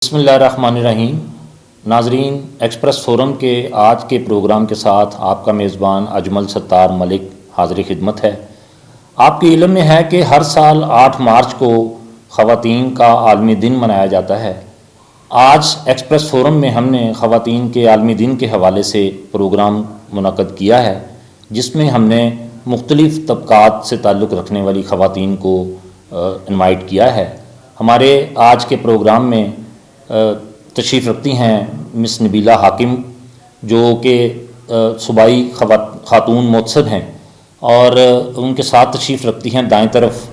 بسم اللہ الرحمن الرحیم۔ ناظرین، ایکسپریس فورم کے آج کے پروگرام کے ساتھ آپ کا میزبان اجمل ستار ملک حاضر خدمت ہے۔ آپ کے علم میں ہے کہ ہر سال 8 مارچ کو خواتین کا عالمی دن منایا جاتا ہے۔ آج ایکسپریس فورم میں ہم نے خواتین کے عالمی دن کے حوالے سے پروگرام منعقد کیا ہے، جس میں ہم نے مختلف طبقات سے تعلق رکھنے والی خواتین کو انوائٹ کیا ہے۔ ہمارے آج کے پروگرام میں تشریف رکھتی ہیں مس نبیلہ حاکم، جو کہ صوبائی خاتون مؤثر ہیں، اور ان کے ساتھ تشریف رکھتی ہیں دائیں طرف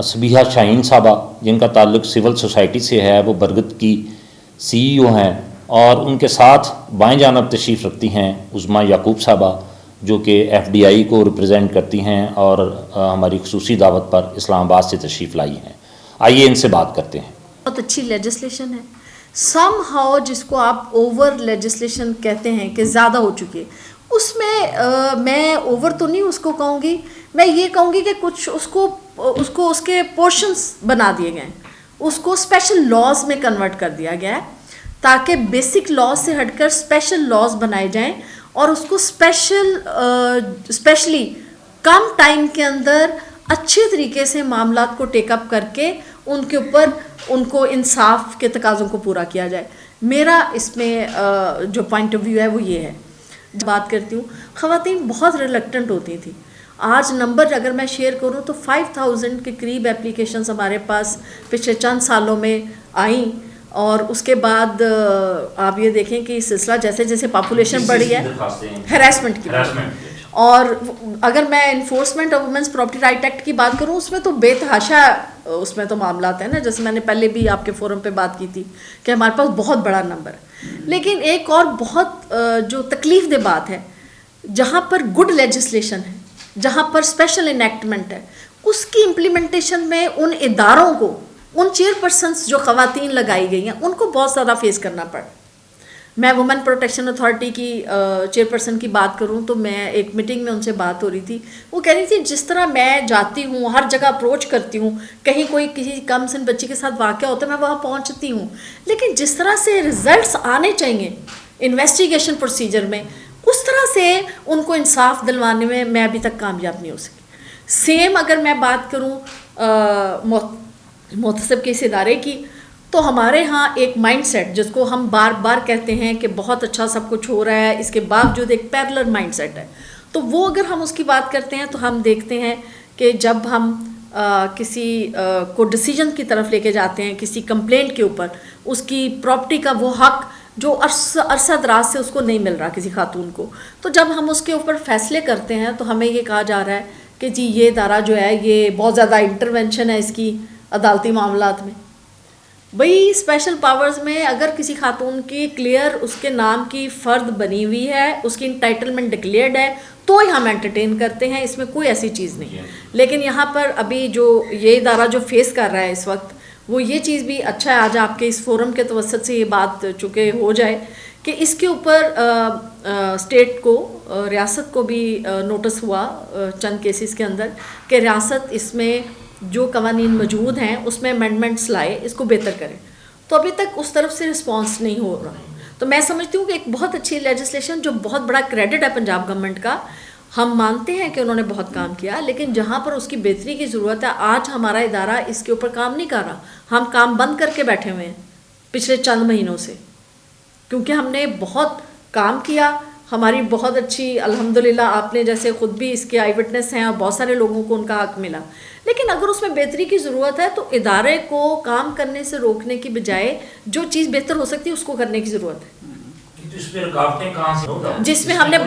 صبیحہ شاہین صاحبہ، جن کا تعلق سول سوسائٹی سے ہے، وہ برگت کی CEO ہیں، اور ان کے ساتھ بائیں جانب تشریف رکھتی ہیں عظمیٰ یعقوب صاحبہ، جو کہ FDI کو ریپرزینٹ کرتی ہیں اور ہماری خصوصی دعوت پر اسلام آباد سے تشریف لائی ہیں۔ آئیے ان سے بات کرتے ہیں۔ بہت اچھی لیجسلیشن ہے، سم ہاؤ جس کو آپ اوور لیجسلیشن کہتے ہیں کہ زیادہ ہو چکی ہے، اس میں میں اوور تو نہیں اس کو کہوں گی، میں یہ کہوں گی کہ کچھ اس کے پورشنز بنا دیے گئے ہیں، اس کو اسپیشل لاز میں کنورٹ کر دیا گیا ہے تاکہ بیسک لاز سے ہٹ کر اسپیشل لاز بنائے جائیں، اور اس کو اسپیشلی کم ٹائم کے اندر اچھے طریقے سے معاملات کو ٹیک اپ کر کے ان کے اوپر ان کو انصاف کے تقاضوں کو پورا کیا جائے۔ میرا اس میں جو پوائنٹ آف ویو ہے وہ یہ ہے۔ بات کرتی ہوں، خواتین بہت ریلیکٹنٹ ہوتی تھیں۔ آج نمبر اگر میں شیئر کروں تو 5000 کے قریب اپلیکیشنز ہمارے پاس پچھلے چند سالوں میں آئیں، اور اس کے بعد آپ یہ دیکھیں کہ سلسلہ جیسے جیسے پاپولیشن بڑھی ہے، ہراسمنٹ کی، اور اگر میں enforcement of women's property right act کی بات کروں، اس میں تو بے تحاشا اس میں تو معاملات ہیں نا، جیسے میں نے پہلے بھی آپ کے فورم پہ بات کی تھی کہ ہمارے پاس بہت بڑا نمبر ہے۔ لیکن ایک اور بہت جو تکلیف دہ بات ہے، جہاں پر گڈ لیجسلیشن ہے، جہاں پر اسپیشل انیکٹمنٹ ہے، اس کی امپلیمنٹیشن میں ان اداروں کو، ان چیئرپرسنس جو خواتین لگائی گئی ہیں، ان کو بہت زیادہ فیس کرنا پڑا۔ میں وومن پروٹیکشن اتھارٹی کی چیئرپرسن کی بات کروں تو میں ایک میٹنگ میں ان سے بات ہو رہی تھی، وہ کہہ رہی تھی جس طرح میں جاتی ہوں، ہر جگہ اپروچ کرتی ہوں، کہیں کوئی کسی کم سن بچی کے ساتھ واقعہ ہوتا ہے میں وہاں پہنچتی ہوں، لیکن جس طرح سے ریزلٹس آنے چاہیے انویسٹیگیشن پروسیجر میں، اس طرح سے ان کو انصاف دلوانے میں ابھی تک کامیاب نہیں ہو سکی۔ سیم اگر میں بات کروں محتسب کے اس ادارے کی، تو ہمارے ہاں ایک مائنڈ سیٹ جس کو ہم بار بار کہتے ہیں کہ بہت اچھا سب کچھ ہو رہا ہے، اس کے باوجود ایک پیرلر مائنڈ سیٹ ہے، تو وہ اگر ہم اس کی بات کرتے ہیں تو ہم دیکھتے ہیں کہ جب ہم کسی کو ڈیسیجن کی طرف لے کے جاتے ہیں، کسی کمپلینٹ کے اوپر، اس کی پراپرٹی کا وہ حق جو عرصہ دراز سے اس کو نہیں مل رہا کسی خاتون کو، تو جب ہم اس کے اوپر فیصلے کرتے ہیں تو ہمیں یہ کہا جا رہا ہے کہ جی یہ ادارہ جو ہے یہ بہت زیادہ انٹرونشن ہے اس کی عدالتی معاملات میں۔ بھئی اسپیشل پاورز میں اگر کسی خاتون کی کلیئر اس کے نام کی فرد بنی ہوئی ہے، اس کی انٹائٹلمنٹ ڈکلیئرڈ ہے، تو ہی ہم انٹرٹین کرتے ہیں، اس میں کوئی ایسی چیز نہیں ہے۔ لیکن یہاں پر ابھی جو یہ ادارہ جو فیس کر رہا ہے اس وقت، وہ یہ چیز بھی اچھا ہے آج آپ کے اس فورم کے توسط سے یہ بات چونکہ ہو جائے کہ اس کے اوپر اسٹیٹ کو، ریاست کو بھی نوٹس ہوا چند کیسز کے اندر کہ ریاست اس میں جو قوانین موجود ہیں اس میں امینڈمنٹس لائے، اس کو بہتر کرے، تو ابھی تک اس طرف سے رسپانس نہیں ہو رہا۔ تو میں سمجھتی ہوں کہ ایک بہت اچھی لیجسلیشن جو بہت بڑا کریڈٹ ہے پنجاب گورنمنٹ کا، ہم مانتے ہیں کہ انہوں نے بہت کام کیا، لیکن جہاں پر اس کی بہتری کی ضرورت ہے، آج ہمارا ادارہ اس کے اوپر کام نہیں کر رہا، ہم کام بند کر کے بیٹھے ہوئے ہیں پچھلے چند مہینوں سے، کیونکہ ہم نے بہت کام کیا، ہماری بہت اچھی الحمدللہ، آپ نے جیسے خود بھی اس کے آئی وٹنس ہیں اور بہت سارے لوگوں کو ان کا حق ملا، لیکن اگر اس میں بہتری کی ضرورت ہے تو ادارے کو کام کرنے سے روکنے کی بجائے جو چیز بہتر ہو سکتی ہے اس کو کرنے کی ضرورت ہے، جس میں ہم نے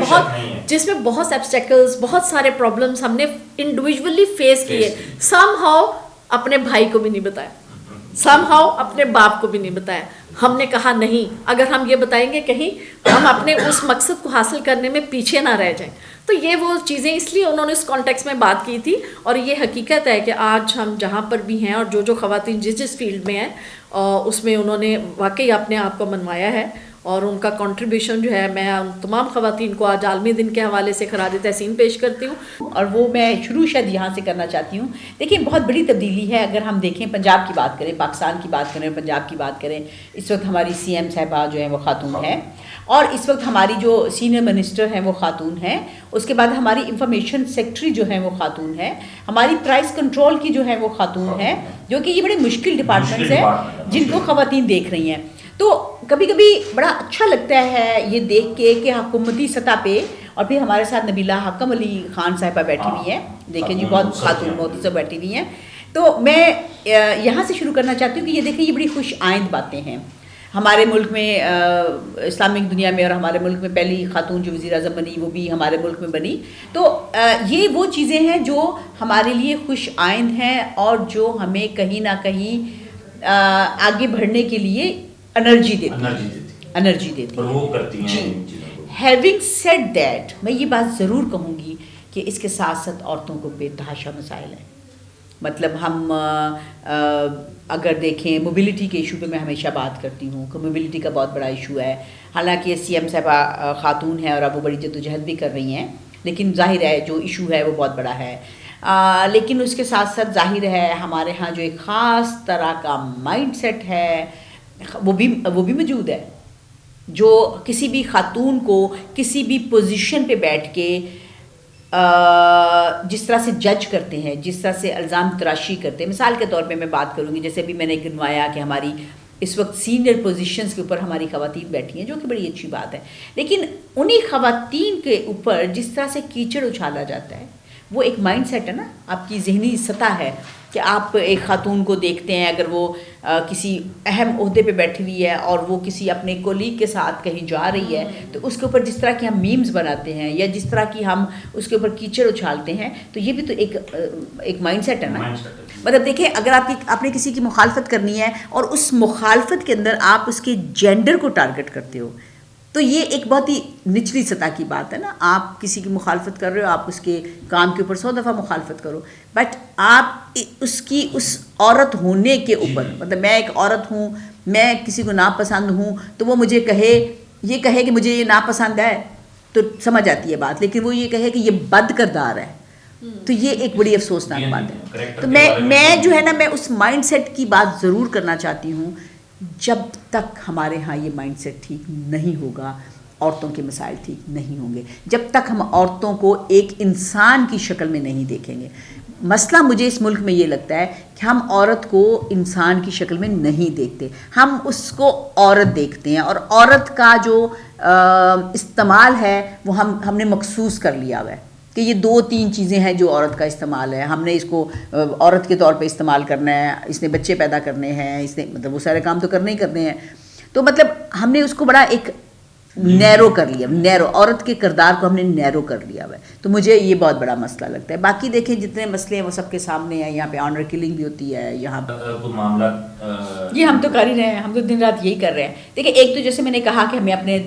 بہت ایبسٹیکلز، بہت سارے پرابلمز ہم نے انڈیویجولی فیس کیے، سم ہاؤ اپنے بھائی کو بھی نہیں بتایا، سم ہاؤ اپنے باپ کو بھی نہیں بتایا، ہم نے کہا نہیں، اگر ہم یہ بتائیں گے کہیں ہم اپنے اس مقصد کو حاصل کرنے میں پیچھے نہ رہ جائیں، تو یہ وہ چیزیں اس لیے انہوں نے اس کانٹیکس میں بات کی تھی، اور یہ حقیقت ہے کہ آج ہم جہاں پر بھی ہیں اور جو خواتین جس فیلڈ میں ہیں اس میں انہوں نے واقعی اپنے آپ کو منوایا ہے، اور ان کا کنٹریبیوشن جو ہے میں ان تمام خواتین کو آج عالمی دن کے حوالے سے خراج تحسین پیش کرتی ہوں. اور وہ میں شروع شاید یہاں سے کرنا چاہتی ہوں. دیکھیں بہت بڑی تبدیلی ہے. اگر ہم دیکھیں پنجاب کی بات کریں, پاکستان کی بات کریں, پنجاب کی بات کریں, اس وقت ہماری سی ایم صاحبہ جو ہیں وہ خاتون ہے, اور اس وقت ہماری جو سینئر منسٹر ہیں وہ خاتون ہیں. اس کے بعد ہماری انفارمیشن سیکٹری جو ہیں وہ خاتون ہے. ہماری پرائس کنٹرول کی جو ہے وہ خاتون ہے, جو کہ یہ بڑے مشکل ڈپارٹمنٹس ہیں جن کو خواتین دیکھ رہی ہیں. تو کبھی کبھی بڑا اچھا لگتا ہے یہ دیکھ کے کہ حکومتی سطح پہ, اور پھر ہمارے ساتھ نبیلہ حکم علی خان صاحبہ بیٹھی ہوئی ہیں, دیکھیں جی بہت خاتون بہت سے بیٹھی ہوئی ہیں. تو میں یہاں سے شروع کرنا چاہتی ہوں کہ یہ دیکھیں یہ بڑی خوش آئند باتیں ہیں. ہمارے ملک میں اسلامک دنیا میں, اور ہمارے ملک میں پہلی خاتون جو وزیر اعظم بنی وہ بھی ہمارے ملک میں بنی. تو یہ وہ چیزیں ہیں جو ہمارے لیے خوش آئند ہیں, اور جو ہمیں کہیں نہ کہیں آگے بڑھنے کے لیے انرجی دیتی جی. ہیونگ سیڈ دیٹ, میں یہ بات ضرور کہوں گی کہ اس کے ساتھ ساتھ عورتوں کو بے تحاشا مسائل ہیں. مطلب ہم اگر دیکھیں موبلٹی کے ایشو پہ میں ہمیشہ بات کرتی ہوں کہ موبلٹی کا بہت بڑا ایشو ہے. حالانکہ سی ایم صاحبہ خاتون ہیں اور اب وہ بڑی جدوجہد بھی کر رہی ہیں, لیکن ظاہر ہے جو ایشو ہے وہ بہت بڑا ہے. لیکن اس کے ساتھ ساتھ ظاہر ہے ہمارے ہاں جو ایک خاص طرح کا مائنڈ سیٹ ہے وہ بھی موجود ہے, جو کسی بھی خاتون کو کسی بھی پوزیشن پہ بیٹھ کے جس طرح سے جج کرتے ہیں, جس طرح سے الزام تراشی کرتے ہیں. مثال کے طور پہ میں بات کروں گی, جیسے بھی میں نے گنوایا کہ ہماری اس وقت سینئر پوزیشنز کے اوپر ہماری خواتین بیٹھی ہیں, جو کہ بڑی اچھی بات ہے. لیکن انہی خواتین کے اوپر جس طرح سے کیچڑ اچھالا جاتا ہے, وہ ایک مائنڈ سیٹ ہے نا, آپ کی ذہنی سطح ہے کہ آپ ایک خاتون کو دیکھتے ہیں اگر وہ کسی اہم عہدے پہ بیٹھی ہوئی ہے اور وہ کسی اپنے کولیگ کے ساتھ کہیں جا رہی ہے, تو اس کے اوپر جس طرح کی ہم میمز بناتے ہیں یا جس طرح کی ہم اس کے اوپر کیچڑ اچھالتے ہیں, تو یہ بھی تو ایک مائنڈ سیٹ ہے نا. مطلب دیکھیں اگر آپ نے کسی کی مخالفت کرنی ہے اور اس مخالفت کے اندر آپ اس کے جینڈر کو ٹارگٹ کرتے ہو, تو یہ ایک بہت ہی نچلی سطح کی بات ہے نا. آپ کسی کی مخالفت کر رہے ہو, آپ اس کے کام کے اوپر 100 دفعہ مخالفت کرو, بٹ آپ اس عورت ہونے کے اوپر, مطلب میں ایک عورت ہوں, میں کسی کو ناپسند ہوں, تو وہ مجھے یہ کہے کہ مجھے یہ ناپسند ہے تو سمجھ آتی ہے بات, لیکن وہ یہ کہے کہ یہ بد کردار ہے, تو یہ ایک بڑی افسوسناک بات ہے. تو میں جو ہے نا, میں اس مائنڈ سیٹ کی بات ضرور کرنا چاہتی ہوں. جب تک ہمارے ہاں یہ مائنڈ سیٹ ٹھیک نہیں ہوگا, عورتوں کے مسائل ٹھیک نہیں ہوں گے. جب تک ہم عورتوں کو ایک انسان کی شکل میں نہیں دیکھیں گے. مسئلہ مجھے اس ملک میں یہ لگتا ہے کہ ہم عورت کو انسان کی شکل میں نہیں دیکھتے, ہم اس کو عورت دیکھتے ہیں, اور عورت کا جو استعمال ہے وہ ہم نے مخصوص کر لیا ہوا ہے کہ یہ 2-3 چیزیں ہیں جو عورت کا استعمال ہے. ہم نے اس کو عورت کے طور پہ استعمال کرنا ہے, اس نے بچے پیدا کرنے ہیں, اس نے مطلب وہ سارے کام تو کرنے ہی کرنے ہیں. تو مطلب ہم نے اس کو بڑا ایک نیرو کر لیا, عورت کے کردار کو ہم نے نیرو کر لیا ہوا ہے. تو مجھے یہ بہت بڑا مسئلہ لگتا ہے. باقی دیکھیں جتنے مسئلے ہیں وہ سب کے سامنے ہیں. یہاں پہ آنر کلنگ بھی ہوتی ہے, یہاں یہ ہم تو کر ہی رہے ہیں, ہم تو دن رات یہی کر رہے ہیں. دیکھیں ایک تو جیسے میں نے کہا کہ ہمیں اپنے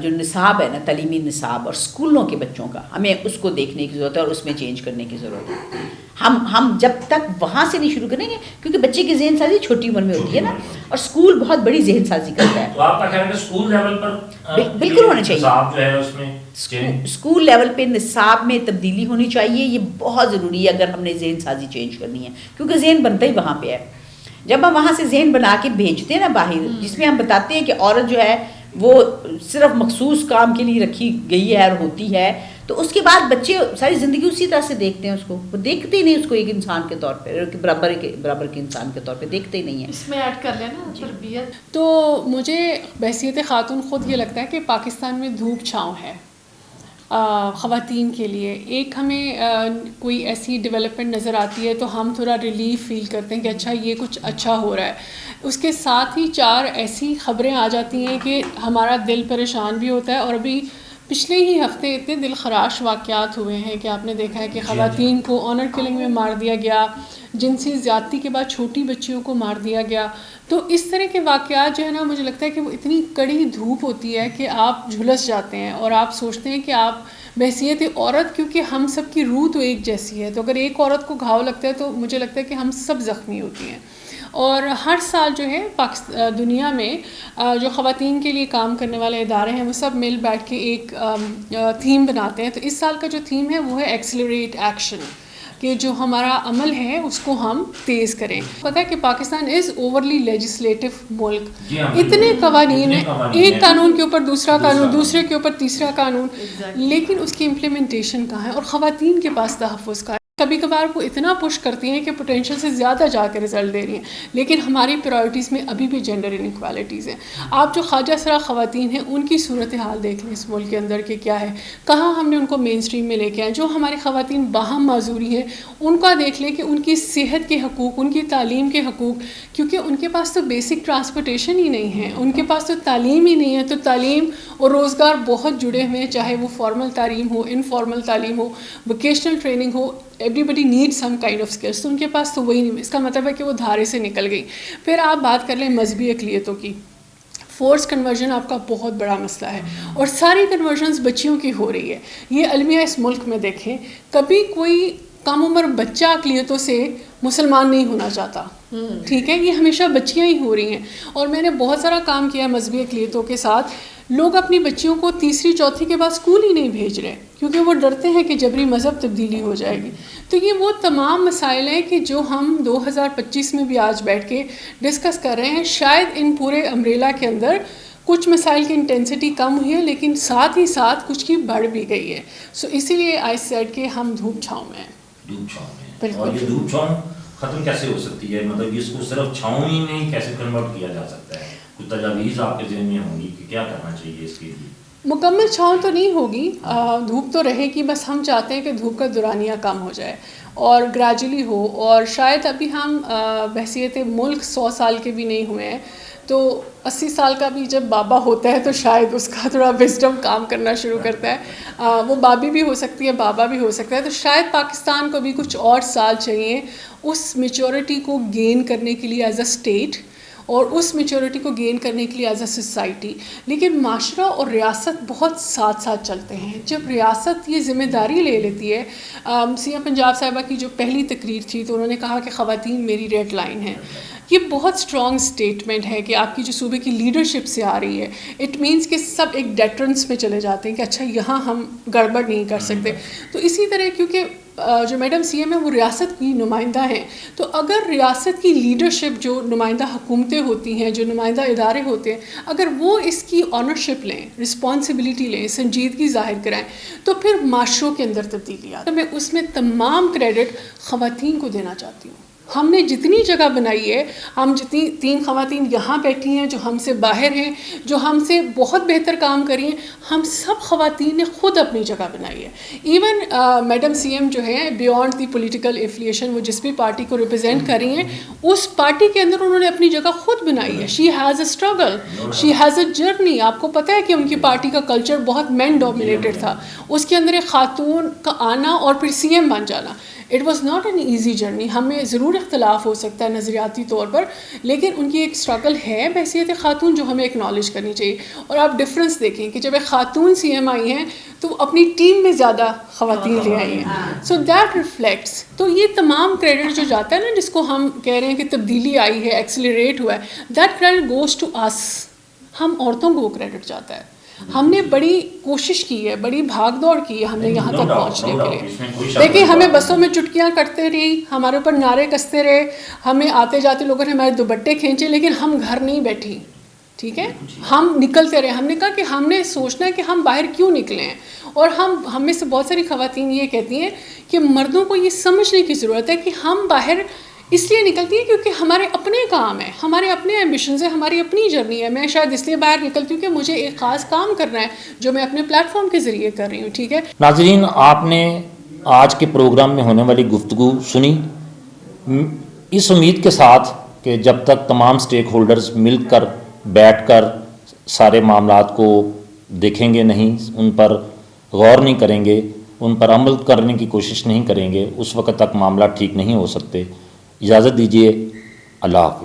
جو نصاب ہے نا, تعلیمی نصاب اور اسکولوں کے بچوں کا, ہمیں اس کو دیکھنے کی ضرورت ہے اور اس میں چینج کرنے کی ضرورت ہے. ہم جب تک وہاں سے نہیں شروع کریں گے, کیونکہ بچے کی ذہن سازی چھوٹی عمر میں ہوتی ہے نا, اور اسکول بہت بڑی ذہن سازی کرتا ہے. تو آپ کا خیال ہے اسکول لیول پر بالکل ہونا چاہیے, نصاب جو ہے اس میں اسکول لیول پہ نصاب میں تبدیلی ہونی چاہیے. یہ بہت ضروری ہے اگر ہم نے ذہن سازی چینج کرنی ہے, کیونکہ ذہن بنتا ہی وہاں پہ ہے. جب ہم وہاں سے ذہن بنا کے بھیجتے ہیں نا باہر, جس میں ہم بتاتے ہیں کہ عورت جو ہے وہ صرف مخصوص کام کے لیے رکھی گئی ہے اور ہوتی ہے, تو اس کے بعد بچے ساری زندگی اسی طرح سے دیکھتے ہیں اس کو. وہ دیکھتے ہی نہیں اس کو ایک انسان کے طور پہ, برابر کے انسان کے طور پہ دیکھتے ہی نہیں ہیں. اس میں ایڈ کر لینا تربیت. تو مجھے بحیثیت خاتون خود یہ لگتا ہے کہ پاکستان میں دھوپ چھاؤں ہے خواتین کے لیے. ایک ہمیں کوئی ایسی ڈیولپمنٹ نظر آتی ہے تو ہم تھوڑا ریلیف فیل کرتے ہیں کہ اچھا یہ کچھ اچھا ہو رہا ہے. اس کے ساتھ ہی 4 ایسی خبریں آ جاتی ہیں کہ ہمارا دل پریشان بھی ہوتا ہے. اور ابھی پچھلے ہی ہفتے اتنے دل خراش واقعات ہوئے ہیں کہ آپ نے دیکھا ہے کہ خواتین کو آنر کلنگ میں مار دیا گیا, جنسی زیادتی کے بعد چھوٹی بچیوں کو مار دیا گیا. تو اس طرح کے واقعات جو ہے نا, مجھے لگتا ہے کہ وہ اتنی کڑی دھوپ ہوتی ہے کہ آپ جھلس جاتے ہیں اور آپ سوچتے ہیں کہ آپ بحیثیت عورت, کیونکہ ہم سب کی روح تو ایک جیسی ہے, تو اگر ایک عورت کو گھاؤ لگتا ہے تو مجھے لگتا ہے کہ ہم سب زخمی ہوتی ہیں. اور ہر سال جو ہے دنیا میں جو خواتین کے لیے کام کرنے والے ادارے ہیں وہ سب مل بیٹھ کے ایک تھیم بناتے ہیں. تو اس سال کا جو تھیم ہے وہ ہے ایکسلریٹ ایکشن, کہ جو ہمارا عمل ہے اس کو ہم تیز کریں. پتہ ہے کہ پاکستان از اوورلی لیجسلیٹو ملک, اتنے قوانین ہیں, ایک قانون کے اوپر دوسرا قانون, دوسرے کے اوپر تیسرا قانون, لیکن اس کی امپلیمنٹیشن کہاں ہے, اور خواتین کے پاس تحفظ کا ہے. کبھی کبھار وہ اتنا پش کرتی ہیں کہ پوٹینشیل سے زیادہ جا کے رزلٹ دے رہی ہیں, لیکن ہماری پرائرٹیز میں ابھی بھی جینڈر انیکوالٹیز ہیں. آپ جو خواجہ سرا خواتین ہیں ان کی صورتحال دیکھ لیں اس ملک کے اندر کہ کیا ہے, کہاں ہم نے ان کو مین اسٹریم میں لے کے آئے. جو ہماری خواتین باہم معذوری ہیں ان کا دیکھ لیں کہ ان کی صحت کے حقوق, ان کی تعلیم کے حقوق, کیونکہ ان کے پاس تو بیسک ٹرانسپورٹیشن ہی نہیں ہے, ان کے پاس تو تعلیم ہی نہیں ہے. تو تعلیم اور روزگار بہت جڑے ہوئے ہیں, چاہے وہ فارمل تعلیم ہو, انفارمل تعلیم ہو, ووکیشنل ٹریننگ ہو. Everybody need some kind of skills, تو ان کے پاس تو وہی نہیں. اس کا مطلب ہے کہ وہ دھارے سے نکل گئی. پھر آپ بات کر لیں مذہبی اقلیتوں کی, فورس کنورژن آپ کا بہت بڑا مسئلہ ہے, اور ساری کنورژنس بچیوں کی ہو رہی ہے. یہ المیہ اس ملک میں دیکھیں, کبھی کوئی کم عمر بچہ اقلیتوں سے مسلمان نہیں ہونا چاہتا, ٹھیک ہے, یہ ہمیشہ بچیاں ہی ہو رہی ہیں. اور میں نے بہت سارا کام کیا مذہبی اقلیتوں کے ساتھ. لوگ اپنی بچیوں کو تیسری چوتھی کے بعد اسکول ہی نہیں بھیج رہے, کیونکہ وہ ڈرتے ہیں کہ جبری مذہب تبدیلی ہو جائے گی. تو یہ وہ تمام مسائل ہیں کہ جو ہم 2025 میں بھی آج بیٹھ کے ڈسکس کر رہے ہیں. شاید ان پورے امبریلا کے اندر کچھ مسائل کی انٹینسٹی کم ہوئی ہے, لیکن ساتھ ہی ساتھ کچھ کی بڑھ بھی گئی ہے. سو اسی لیے آئی سیڈ کہ ہم دھوپ چھاؤں میں ہیں. دھوپ چھاؤں میں, اور یہ دھوپ چھاؤں ختم کیسے ہو سکتی ہے؟ مطلب اس کو صرف چھاؤں ہی میں کیسے کنورٹ کیا جا سکتا ہے؟ کچھ تجاویز آپ کے ذہن میں ہوں گی کہ کیا کرنا چاہیے اس کے لیے؟ مکمل چھاؤں تو نہیں ہوگی, دھوپ تو رہے گی, بس ہم چاہتے ہیں کہ دھوپ کا دورانیہ کم ہو جائے اور گریجولی ہو. اور شاید ابھی ہم بحیثیت ملک 100 سال کے بھی نہیں ہوئے ہیں, تو 80 سال کا بھی جب بابا ہوتا ہے تو شاید اس کا تھوڑا وزڈم کام کرنا شروع کرتا ہے. وہ بابی بھی ہو سکتی ہے, بابا بھی ہو سکتا ہے. تو شاید پاکستان کو بھی کچھ اور سال چاہیے اس میچورٹی کو گین کرنے کے لیے ایز اے اسٹیٹ, اور اس میچورٹی کو گین کرنے کے لیے ایز اے سوسائٹی. لیکن معاشرہ اور ریاست بہت ساتھ ساتھ چلتے ہیں. جب ریاست یہ ذمہ داری لے لیتی ہے, سی ایم پنجاب صاحبہ کی جو پہلی تقریر تھی تو انہوں نے کہا کہ خواتین میری ریڈ لائن ہے. یہ بہت اسٹرانگ اسٹیٹمنٹ ہے کہ آپ کی جو صوبے کی لیڈرشپ سے آ رہی ہے. اٹ مینس کہ سب ایک ڈیٹرنس میں چلے جاتے ہیں کہ اچھا یہاں ہم گڑبڑ نہیں کر سکتے. تو اسی طرح کیونکہ جو میڈم سی ایم ہے وہ ریاست کی نمائندہ ہیں, تو اگر ریاست کی لیڈرشپ جو نمائندہ حکومتیں ہوتی ہیں, جو نمائندہ ادارے ہوتے ہیں, اگر وہ اس کی آنرشپ لیں, رسپانسبلٹی لیں, سنجیدگی ظاہر کرائیں, تو پھر معاشروں کے اندر تبدیلی آتی ہے. میں اس میں تمام کریڈٹ خواتین کو دینا چاہتی ہوں. ہم نے جتنی جگہ بنائی ہے, ہم جتنی 3 خواتین یہاں بیٹھی ہیں جو ہم سے باہر ہیں, جو ہم سے بہت بہتر کام کر رہی ہیں, ہم سب خواتین نے خود اپنی جگہ بنائی ہے. ایون میڈم سی ایم جو ہے بیونڈ دی پولیٹیکل ایفیلیشن, وہ جس بھی پارٹی کو ریپرزینٹ کر رہی ہیں, اس پارٹی کے اندر انہوں نے اپنی جگہ خود بنائی ہے. She has a struggle, she has a journey. آپ کو پتہ ہے کہ ان کی پارٹی کا کلچر بہت مین ڈومینیٹڈ تھا. اس کے اندر ایک خاتون کا آنا اور پھر سی ایم بن جانا, it was not an easy journey. ہمیں ضرور اختلاف ہو سکتا ہے نظریاتی طور پر, لیکن ان کی ایک اسٹرگل ہے بحیثیت خاتون جو ہمیں اکنالج کرنی چاہیے. اور آپ ڈفرینس دیکھیں کہ جب ایک خاتون سی ایم آئی ہیں تو اپنی ٹیم میں زیادہ خواتین لے آئی ہیں. So that reflects. تو یہ تمام کریڈٹ جو جاتا ہے نا, جس کو ہم کہہ رہے ہیں کہ تبدیلی آئی ہے, ایکسلریٹ ہوا ہے, دیٹ کریڈٹ گوز ٹو اس. ہم عورتوں کو وہ کریڈٹ جاتا ہے. ہم نے بڑی کوشش کی ہے, بڑی بھاگ دوڑ کی ہے ہم نے یہاں تک پہنچنے کے لیے. دیکھیں ہمیں بسوں میں چٹکیاں کٹتے رہی, ہمارے اوپر نعرے کستے رہے, ہمیں آتے جاتے لوگوں نے ہمارے دوپٹے کھینچے, لیکن ہم گھر نہیں بیٹھی. ٹھیک ہے, ہم نکلتے رہے. ہم نے کہا کہ ہم نے سوچنا ہے کہ ہم باہر کیوں نکلے ہیں. اور ہم میں سے بہت ساری خواتین یہ کہتی ہیں کہ مردوں کو یہ سمجھنے کی ضرورت ہے کہ ہم باہر اس لیے نکلتی ہیں کیونکہ ہمارے اپنے کام ہیں, ہمارے اپنے ایمبیشنز ہیں, ہماری اپنی جرنی ہے. میں شاید اس لیے باہر نکلتی ہوں کہ مجھے ایک خاص کام کرنا ہے جو میں اپنے پلیٹ فارم کے ذریعے کر رہی ہوں. ٹھیک ہے ناظرین, آپ نے آج کے پروگرام میں ہونے والی گفتگو سنی, اس امید کے ساتھ کہ جب تک تمام سٹیک ہولڈرز مل کر بیٹھ کر سارے معاملات کو دیکھیں گے نہیں, ان پر غور نہیں کریں گے, ان پر عمل کرنے کی کوشش نہیں کریں گے, اس وقت تک معاملات ٹھیک نہیں ہو سکتے. اجازت دیجیے, اللہ حافظ.